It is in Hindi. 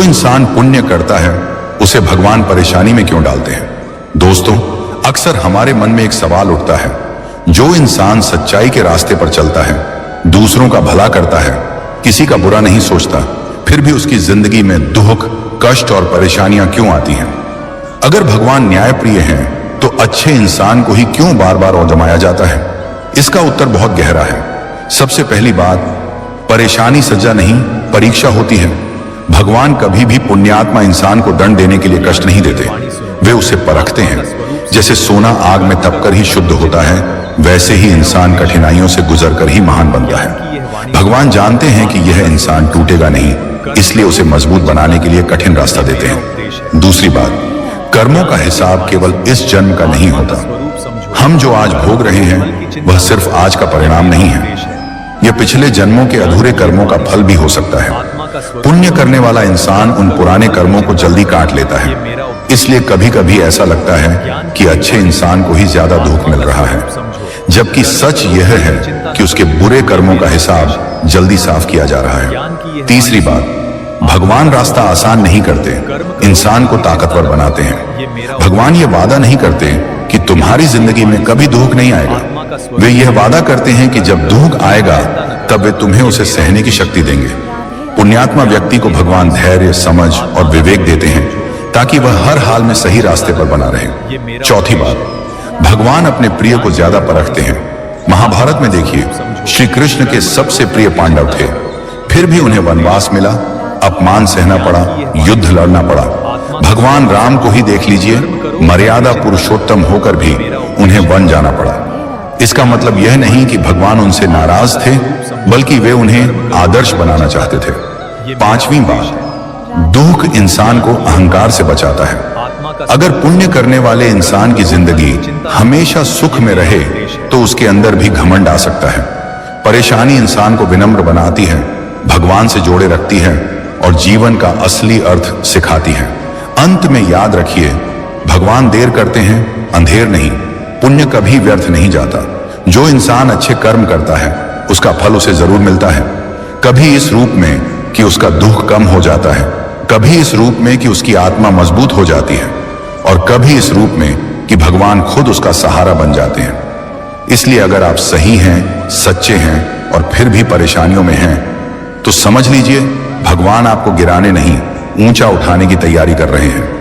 जो इंसान पुण्य करता है उसे भगवान परेशानी में क्यों डालते हैं? दोस्तों, अक्सर हमारे मन में एक सवाल उठता है, जो इंसान सच्चाई के रास्ते पर चलता है, दूसरों का भला करता है, किसी का बुरा नहीं सोचता, फिर भी उसकी जिंदगी में दुख, कष्ट और परेशानियां क्यों आती हैं? अगर भगवान न्यायप्रिय हैं, तो अच्छे इंसान को ही क्यों बार बार आजमाया जाता है? इसका उत्तर बहुत गहरा है। सबसे पहली बात, परेशानी सजा नहीं, परीक्षा होती है। भगवान कभी भी पुण्यात्मा इंसान को दंड देने के लिए कष्ट नहीं देते, वे उसे परखते हैं। जैसे सोना आग में तपकर ही शुद्ध होता है, वैसे ही इंसान कठिनाइयों से गुजरकर ही महान बनता है। भगवान जानते हैं कि यह इंसान टूटेगा नहीं, इसलिए उसे मजबूत बनाने के लिए कठिन रास्ता देते हैं। दूसरी बात, कर्मों का हिसाब केवल इस जन्म का नहीं होता। हम जो आज भोग रहे हैं वह सिर्फ आज का परिणाम नहीं है, यह पिछले जन्मों के अधूरे कर्मों का फल भी हो सकता है। पुण्य करने वाला इंसान उन पुराने कर्मों को जल्दी काट लेता है, इसलिए कभी कभी ऐसा लगता है कि अच्छे इंसान को ही ज्यादा दुख मिल रहा है, जबकि सच यह है कि उसके बुरे कर्मों का हिसाब जल्दी साफ किया जा रहा है। तीसरी बात, भगवान रास्ता आसान नहीं करते, इंसान को ताकतवर बनाते हैं। भगवान ये वादा नहीं करते कि तुम्हारी जिंदगी में कभी दुख नहीं आएगा। वे यह वादा करते हैं कि जब दुख आएगा तब वे तुम्हें उसे सहने की शक्ति देंगे। पुण्यात्मा व्यक्ति को भगवान धैर्य, समझ और विवेक देते हैं ताकि वह हर हाल में सही रास्ते पर बना रहे। चौथी बात, भगवान अपने प्रिय को ज्यादा परखते हैं। महाभारत में देखिए, श्री कृष्ण के सबसे प्रिय पांडव थे, फिर भी उन्हें वनवास मिला, अपमान सहना पड़ा, युद्ध लड़ना पड़ा। भगवान राम को ही देख लीजिए, मर्यादा पुरुषोत्तम होकर भी उन्हें वन जाना पड़ा। इसका मतलब यह नहीं कि भगवान उनसे नाराज थे, बल्कि वे उन्हें आदर्श बनाना चाहते थे। पांचवी बात, दुख इंसान को अहंकार से बचाता है। अगर पुण्य करने वाले इंसान की जिंदगी हमेशा सुख में रहे तो उसके अंदर भी घमंड आ सकता है। परेशानी इंसान को विनम्र बनाती है, भगवान से जोड़े रखती है और जीवन का असली अर्थ सिखाती है। अंत में याद रखिए, भगवान देर करते हैं, अंधेर नहीं। पुण्य कभी व्यर्थ नहीं जाता। जो इंसान अच्छे कर्म करता है उसका फल उसे जरूर मिलता है, कभी इस रूप में कि उसका दुख कम हो जाता है, कभी इस रूप में कि उसकी आत्मा मजबूत हो जाती है, और कभी इस रूप में कि भगवान खुद उसका सहारा बन जाते हैं। इसलिए अगर आप सही हैं, सच्चे हैं और फिर भी परेशानियों में हैं, तो समझ लीजिए भगवान आपको गिराने नहीं, ऊंचा उठाने की तैयारी कर रहे हैं।